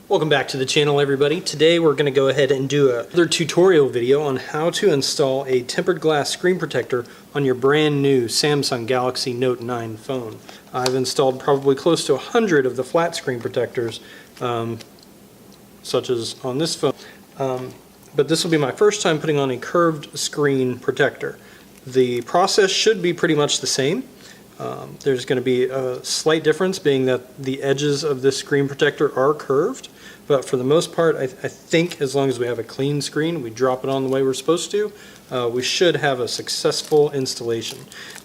Welcome back to the channel, everybody. Today we're going to go ahead and do another tutorial video on how to install a tempered glass screen protector on your brand new Samsung Galaxy Note 9 phone. I've installed probably close to 100 of the flat screen protectors, such as on this phone, but this will be my first time putting on a curved screen protector. The process should be pretty much the same. There's going to be a slight difference, being that the edges of this screen protector are curved, but for the most part I think as long as we have a clean screen, we drop it on the way we're supposed to, we should have a successful installation.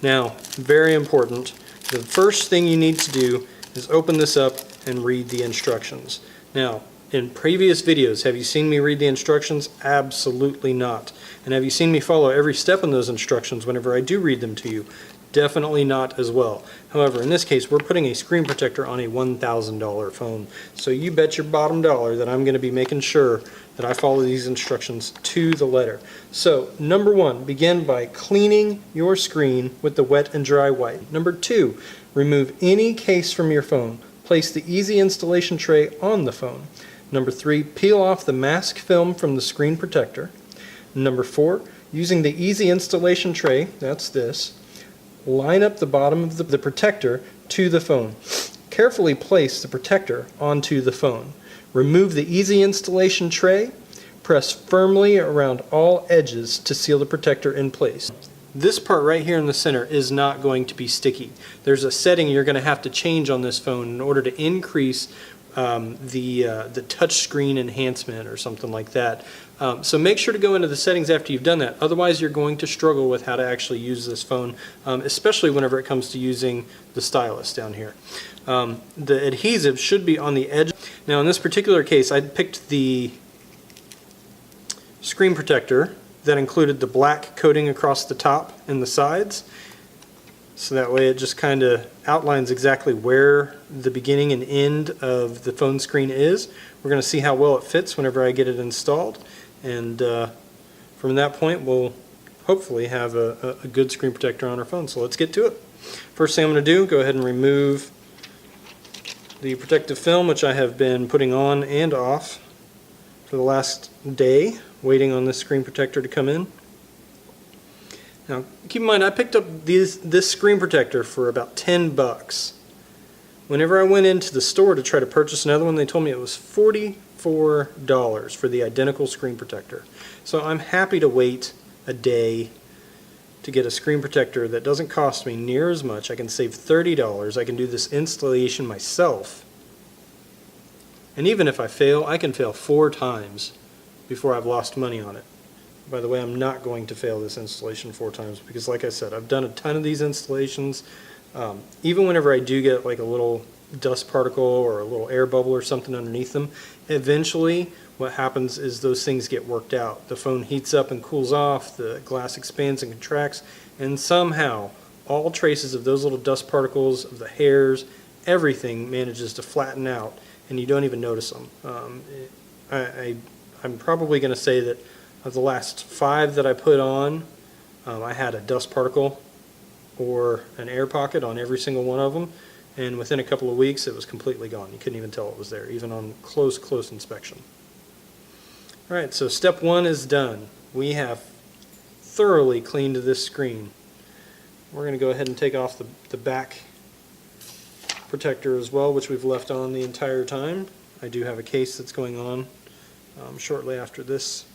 Now, very important, the first thing you need to do is open this up and read the instructions. Now, in previous videos, have you seen me read the instructions? Absolutely not. And have you seen me follow every step in those instructions whenever I do read them to you? Definitely not as well. However, in this case, we're putting a screen protector on a $1,000 phone. So you bet your bottom dollar that I'm going to be making sure that I follow these instructions to the letter. So, number one, begin by cleaning your screen with the wet and dry wipe. Number two, remove any case from your phone. Place the easy installation tray on the phone. Number three, peel off the mask film from the screen protector. Number four, using the easy installation tray, that's this, line up the bottom of the protector to the phone. Carefully place the protector onto the phone. Remove the easy installation tray. Press firmly around all edges to seal the protector in place. This part right here in the center is not going to be sticky. There's a setting you're going to have to change on this phone in order to increase the touch screen enhancement or something like that. So make sure to go into the settings after you've done that. Otherwise, you're going to struggle with how to actually use this phone, especially whenever it comes to using the stylus down here. The adhesive should be on the edge. Now, in this particular case, I picked the screen protector that included the black coating across the top and the sides. So that way it just kind of outlines exactly where the beginning and end of the phone screen is. We're going to see how well it fits whenever I get it installed, and from that point we'll hopefully have a good screen protector on our phone. So let's get to it. First thing I'm going to do, go ahead and remove the protective film, which I have been putting on and off for the last day, waiting on this screen protector to come in. Now, keep in mind, I picked up this screen protector for about 10 bucks. Whenever I went into the store to try to purchase another one, they told me it was $44 for the identical screen protector. So I'm happy to wait a day to get a screen protector that doesn't cost me near as much. I can save $30. I can do this installation myself. And even if I fail, I can fail 4 times before I've lost money on it. By the way, I'm not going to fail this installation 4 times because, like I said, I've done a ton of these installations. Even whenever I do get like a little dust particle or a little air bubble or something underneath them, eventually what happens is those things get worked out. The phone heats up and cools off, the glass expands and contracts, and somehow all traces of those little dust particles, of the hairs, everything manages to flatten out and you don't even notice them. I'm probably going to say that of the last 5 that I put on, I had a dust particle or an air pocket on every single one of them, and within a couple of weeks it was completely gone. You couldn't even tell it was there, even on close inspection. Alright, so step 1 is done. We have thoroughly cleaned this screen. We're going to go ahead and take off the back protector as well, which we've left on the entire time. I do have a case that's going on shortly after this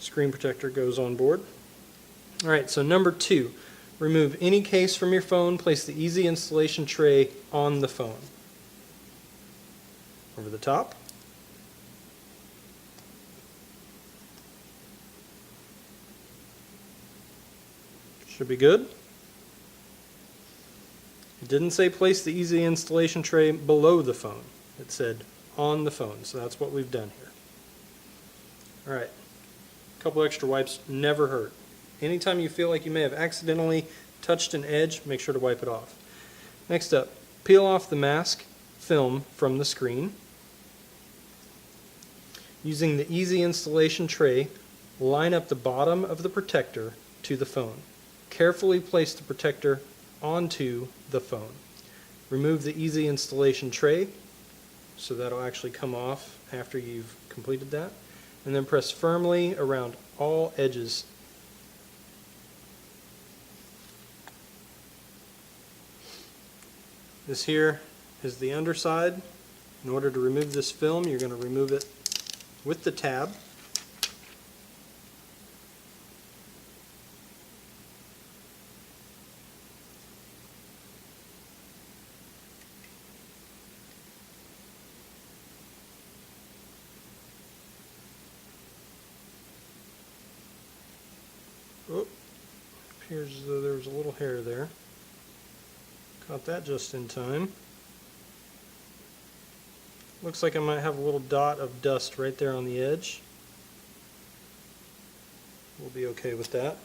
screen protector goes on board. Alright, so number 2, remove any case from your phone. Place the easy installation tray on the phone. Over the top. Should be good. It didn't say place the easy installation tray below the phone. It said on the phone, so that's what we've done here. Alright. A couple extra wipes never hurt. Anytime you feel like you may have accidentally touched an edge, make sure to wipe it off. Next up, peel off the mask film from the screen. Using the easy installation tray, line up the bottom of the protector to the phone. Carefully place the protector onto the phone. Remove the easy installation tray. so that'll actually come off after you've completed that. And then press firmly around all edges. This here is the underside. In order to remove this film, you're going to remove it with the tab. Oh, appears as though there was a little hair there. Caught that just in time. Looks like I might have a little dot of dust right there on the edge. We'll be okay with that.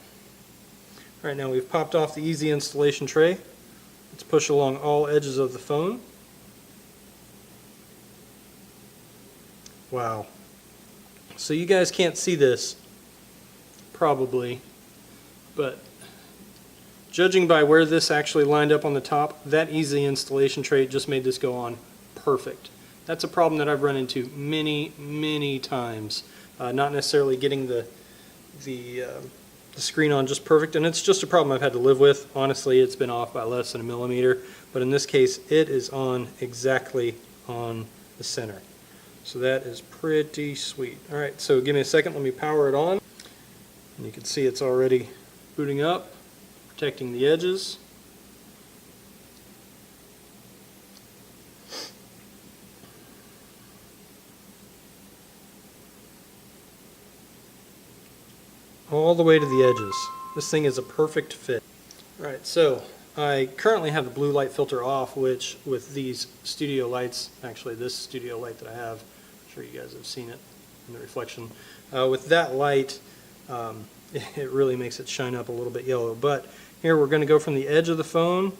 Alright, now we've popped off the easy installation tray. Let's push along all edges of the phone. Wow. So you guys can't see this, probably, but judging by where this actually lined up on the top, that easy installation tray just made this go on perfect. That's a problem that I've run into many times. Not necessarily getting the screen on just perfect, and it's just a problem I've had to live with. Honestly, it's been off by less than a millimeter, but in this case, it is on exactly on the center. So that is pretty sweet. All right, so give me a second. Let me power it on. And you can see it's already booting up, protecting the edges. All the way to the edges. This thing is a perfect fit. Alright, so I currently have the blue light filter off, which with these studio lights, actually this studio light that I have, I'm sure you guys have seen it in the reflection, with that light it really makes it shine up a little bit yellow. But here we're going to go from the edge of the phone,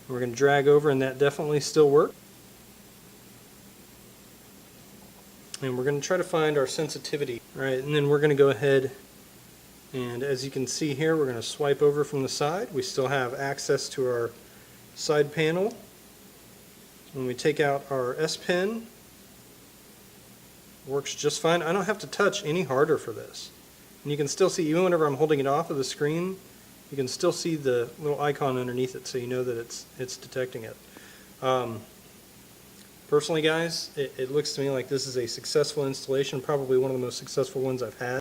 we're going to drag over, and that definitely still works. And we're going to try to find our sensitivity. Alright, and then we're going to go ahead and as you can see here, we're going to swipe over from the side. We still have access to our side panel. When we take out our S Pen, works just fine. I don't have to touch any harder for this. And you can still see, even whenever I'm holding it off of the screen, you can still see the little icon underneath it, so you know that it's detecting it. Personally, guys, it looks to me like this is a successful installation, probably one of the most successful ones I've had.